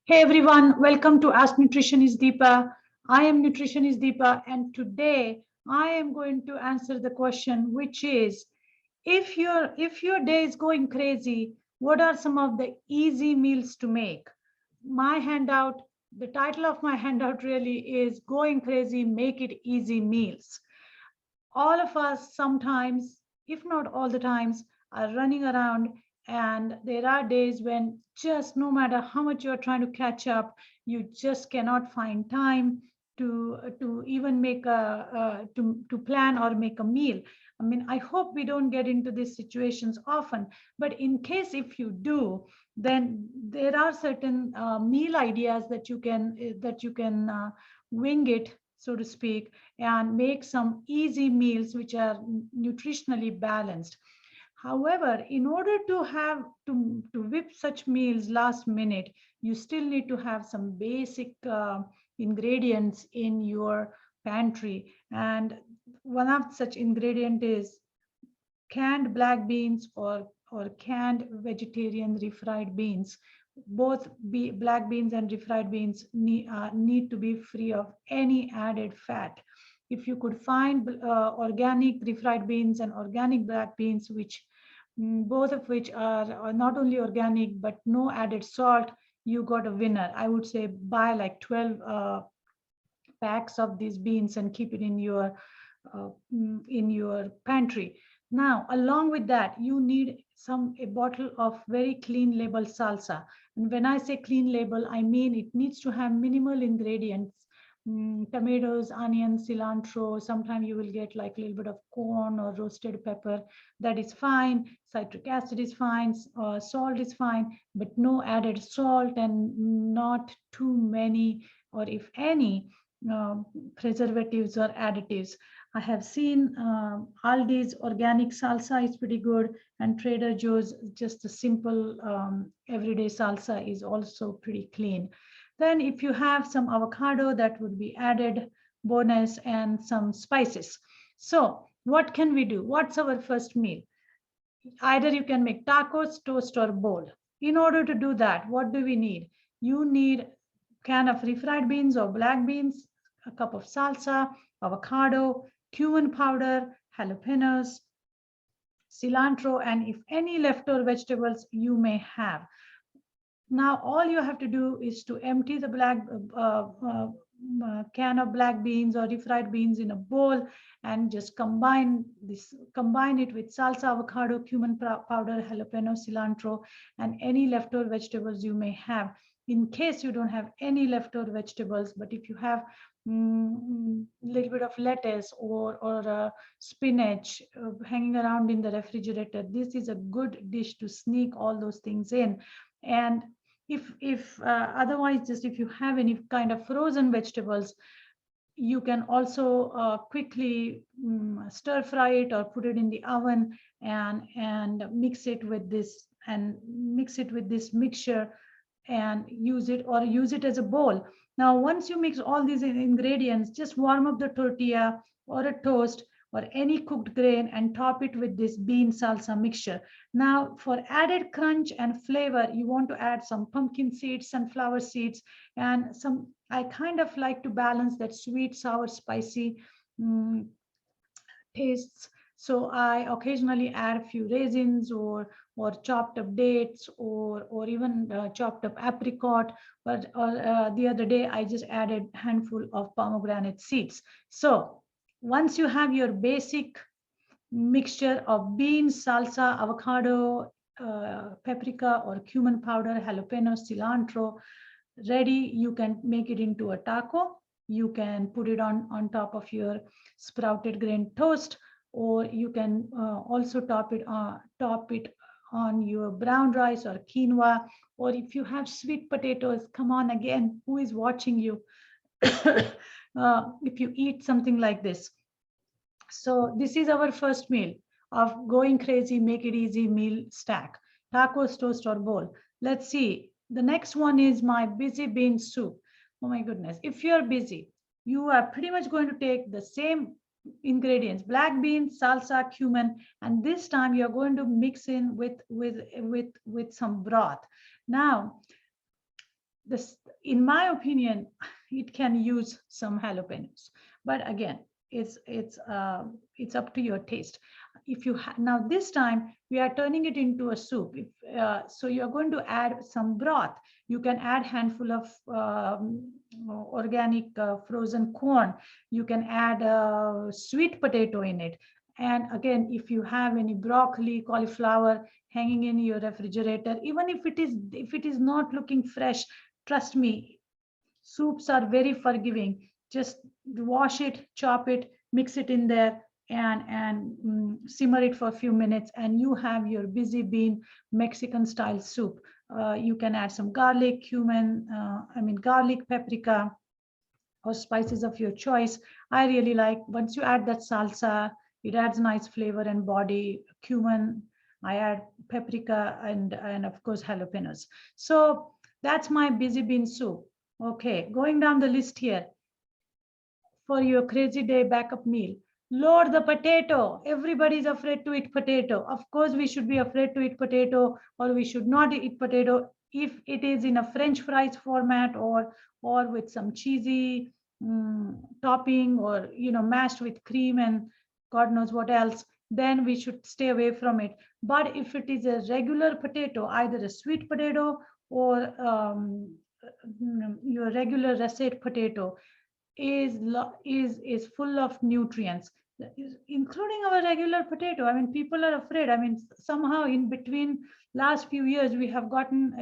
Hey everyone, welcome to Ask Nutritionist Deepa. I am Nutritionist Deepa, and today I am going to answer the question, which is if your day is going crazy, what are some of the easy meals to make? My handout, the title of my handout really is Going Crazy, Make It Easy Meals. All of us sometimes, if not all the times, are running around, and there are days when just no matter how much you're trying to catch up, you just cannot find time to even make to plan or make a meal. I mean, I hope we don't get into these situations often, but in case if you do, then there are certain meal ideas that you can wing it, so to speak, and make some easy meals which are nutritionally balanced. However, in order to have to whip such meals last minute, you still need to have some basic ingredients in your pantry. And one of such ingredient is canned black beans or canned vegetarian refried beans. Both black beans and refried beans need to be free of any added fat. If you could find organic refried beans and organic black beans, which both of which are not only organic but no added salt, you got a winner. I would say buy like 12 packs of these beans and keep it in your pantry. Now, along with that, you need a bottle of very clean label salsa. And when I say clean label, I mean it needs to have minimal ingredients. Tomatoes, onions, cilantro. Sometimes you will get like a little bit of corn or roasted pepper. That is fine. Citric acid is fine. Salt is fine, but no added salt and not too many, or if any, preservatives or additives. I have seen Aldi's organic salsa is pretty good, and Trader Joe's just a simple everyday salsa is also pretty clean. Then if you have some avocado, that would be added bonus, and some spices. So what can we do? What's our first meal? Either you can make tacos, toast, or bowl. In order to do that, what do we need? You need can of refried beans or black beans, a cup of salsa, avocado, cumin powder, jalapenos, cilantro, and if any leftover vegetables you may have. Now, all you have to do is to empty the can of black beans or refried beans in a bowl, and just combine it with salsa, avocado, cumin powder, jalapeno, cilantro, and any leftover vegetables you may have. In case you don't have any leftover vegetables, but if you have a little bit of lettuce or spinach hanging around in the refrigerator, this is a good dish to sneak all those things in. And if otherwise, just if you have any kind of frozen vegetables, you can also quickly stir fry it or put it in the oven and mix it with this mixture and use it as a bowl. Now, once you mix all these ingredients, just warm up the tortilla or a toast or any cooked grain and top it with this bean salsa mixture. Now, for added crunch and flavor, you want to add some pumpkin seeds, sunflower seeds, and some, I kind of like to balance that sweet, sour, spicy tastes. So I occasionally add a few raisins or chopped up dates or even chopped up apricot. But the other day I just added a handful of pomegranate seeds. So once you have your basic mixture of beans, salsa, avocado, paprika or cumin powder, jalapeno, cilantro ready, you can make it into a taco. You can put it on top of your sprouted grain toast, or you can also top it on your brown rice or quinoa, or if you have sweet potatoes, come on again, who is watching you? If you eat something like this. So this is our first meal of going crazy, make it easy meal stack, tacos, toast, or bowl. Let's see. The next one is my busy bean soup. Oh my goodness. If you're busy, you are pretty much going to take the same ingredients, black beans, salsa, cumin, and this time you're going to mix in with some broth. Now, this, in my opinion, it can use some jalapenos, but again, it's up to your taste. If you now this time we are turning it into a soup. So you're going to add some broth. You can add handful of organic frozen corn. You can add sweet potato in it. And again, if you have any broccoli, cauliflower hanging in your refrigerator, even if it is not looking fresh, trust me, soups are very forgiving. Just wash it, chop it, mix it in there, and simmer it for a few minutes, and you have your busy bean Mexican style soup. You can add some garlic, cumin, garlic, paprika, or spices of your choice. I really like, once you add that salsa, it adds nice flavor and body. Cumin, I add paprika, and of course jalapenos. So that's my busy bean soup. Okay, going down the list here for your crazy day backup meal. Load the potato. Everybody's afraid to eat potato. Of course, we should be afraid to eat potato, or we should not eat potato if it is in a French fries format, or with some cheesy topping, or mashed with cream and God knows what else. Then we should stay away from it. But if it is a regular potato, either a sweet potato or your regular russet potato, is full of nutrients, including our regular potato. I mean, people are afraid. I mean, somehow in between last few years, we have gotten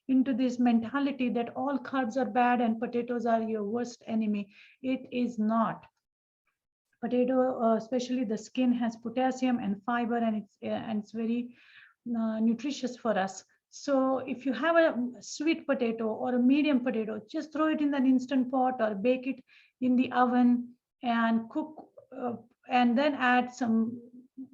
into this mentality that all carbs are bad and potatoes are your worst enemy. It is not. Potato, especially the skin, has potassium and fiber, and it's very nutritious for us. So if you have a sweet potato or a medium potato, just throw it in an instant pot or bake it in the oven and cook, and then add some,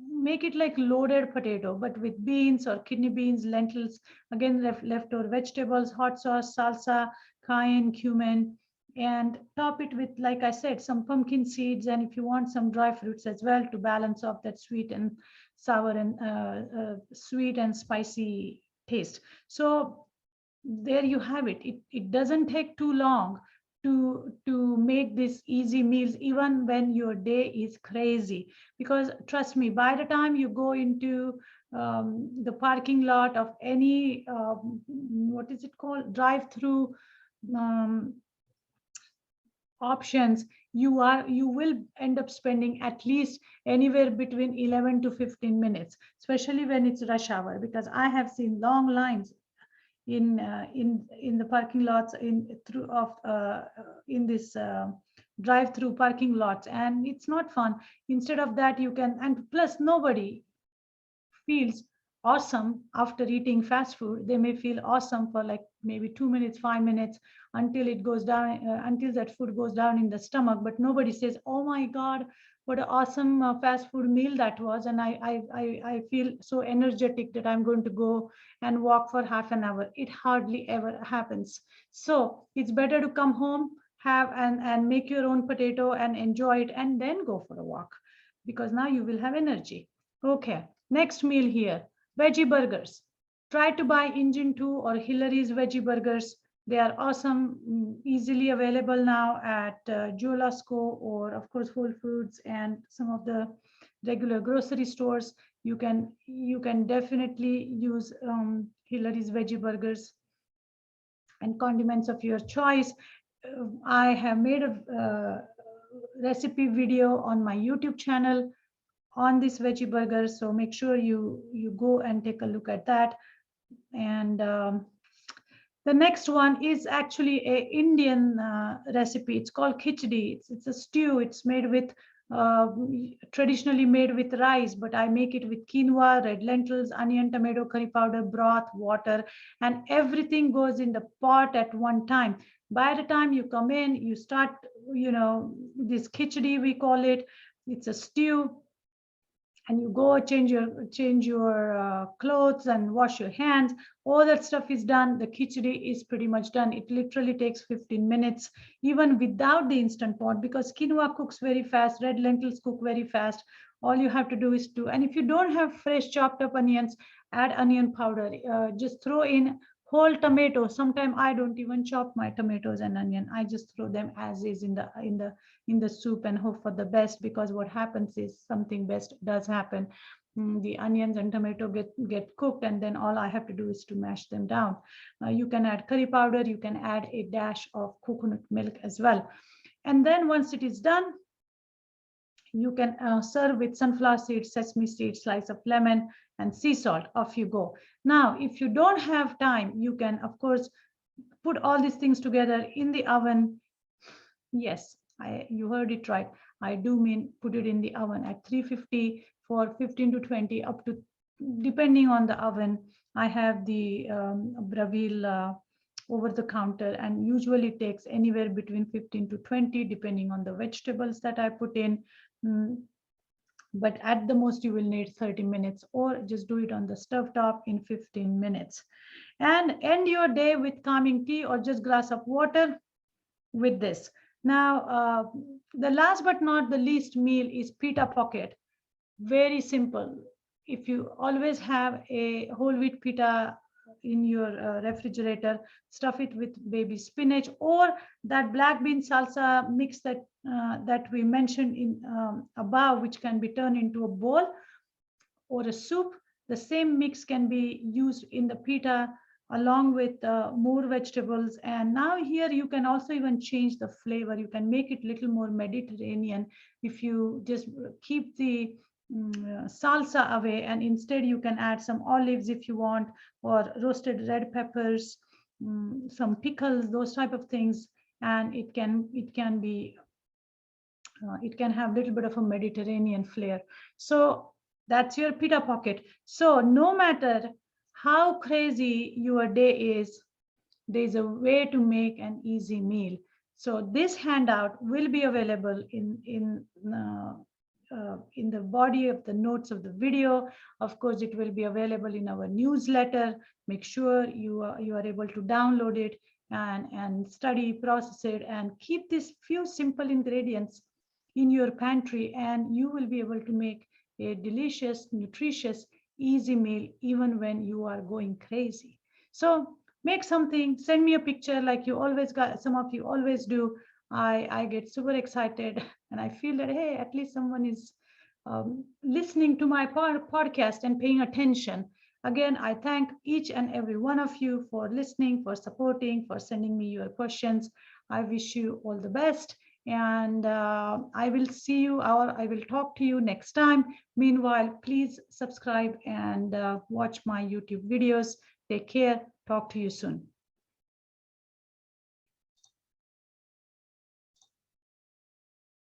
make it like loaded potato, but with beans or kidney beans, lentils, again, leftover vegetables, hot sauce, salsa, cayenne, cumin, and top it with, like I said, some pumpkin seeds, and if you want, some dry fruits as well to balance off that sweet and sour and sweet and spicy taste. So there you have it. It doesn't take too long to make these easy meals, even when your day is crazy. Because trust me, by the time you go into the parking lot of any what is it called, drive-through options, you will end up spending at least anywhere between 11 to 15 minutes, especially when it's rush hour, because I have seen long lines in the parking lots in this drive-through parking lots, and it's not fun. Instead of that, you can, and plus nobody feels awesome after eating fast food. They may feel awesome for like maybe 2 minutes, 5 minutes, until it goes down, until that food goes down in the stomach. But nobody says, "Oh my God, what an awesome fast food meal that was!" And I feel so energetic that I'm going to go and walk for half an hour. It hardly ever happens. So it's better to come home, have and make your own potato and enjoy it, and then go for a walk, because now you will have energy. Okay, next meal here. Veggie burgers. Try to buy Engine 2 or Hillary's veggie burgers. They are awesome, easily available now at Jolasco, or of course Whole Foods and some of the regular grocery stores. You can definitely use Hillary's veggie burgers and condiments of your choice. I have made a recipe video on my YouTube channel on this veggie burger, so make sure you go and take a look at that. And the next one is actually a Indian recipe. It's called khichdi. It's a stew. It's made with traditionally made with rice, but I make it with quinoa, red lentils, onion, tomato, curry powder, broth, water, and everything goes in the pot at one time. By the time you come in, you start, this khichdi, we call it. It's a stew. And you go change your clothes and wash your hands. All that stuff is done. The khichdi is pretty much done. It literally takes 15 minutes, even without the instant pot, because quinoa cooks very fast, red lentils cook very fast. All you have to do is and if you don't have fresh chopped up onions, add onion powder. Just throw in Whole tomato. Sometimes I don't even chop my tomatoes and onion. I just throw them as is in the soup and hope for the best, because what happens is something best does happen. The onions and tomato get cooked, and then all I have to do is to mash them down. You can add curry powder, you can add a dash of coconut milk as well. And then once it is done, you can serve with sunflower seeds, sesame seeds, slice of lemon, and sea salt. Off you go. Now, if you don't have time, you can, of course, put all these things together in the oven. Yes, you heard it right. I do mean put it in the oven at 350 for 15 to 20, up to, depending on the oven. I have the Bravil over the counter, and usually takes anywhere between 15 to 20, depending on the vegetables that I put in. But at the most you will need 30 minutes, or just do it on the stove top in 15 minutes. And end your day with calming tea or just glass of water with this. Now, the last but not the least meal is pita pocket. Very simple. If you always have a whole wheat pita in your refrigerator, stuff it with baby spinach, or that black bean salsa mix that we mentioned in above, which can be turned into a bowl or a soup. The same mix can be used in the pita along with more vegetables. And now here you can also even change the flavor. You can make it a little more Mediterranean if you just keep the salsa away, and instead you can add some olives if you want, or roasted red peppers, some pickles, those type of things, and it can be it can have a little bit of a Mediterranean flair. So that's your pita pocket. So no matter how crazy your day is, there's a way to make an easy meal. So this handout will be available in the body of the notes of the video. Of course, it will be available in our newsletter. Make sure you are able to download it and study, process it, and keep these few simple ingredients in your pantry, and you will be able to make a delicious, nutritious, easy meal even when you are going crazy. So make something, send me a picture like you always got, some of you always do. I get super excited and I feel that, hey, at least someone is listening to my podcast and paying attention. Again, I thank each and every one of you for listening, for supporting, for sending me your questions. I wish you all the best. And I will see you, or I will talk to you next time. Meanwhile, please subscribe and watch my YouTube videos. Take care. Talk to you soon.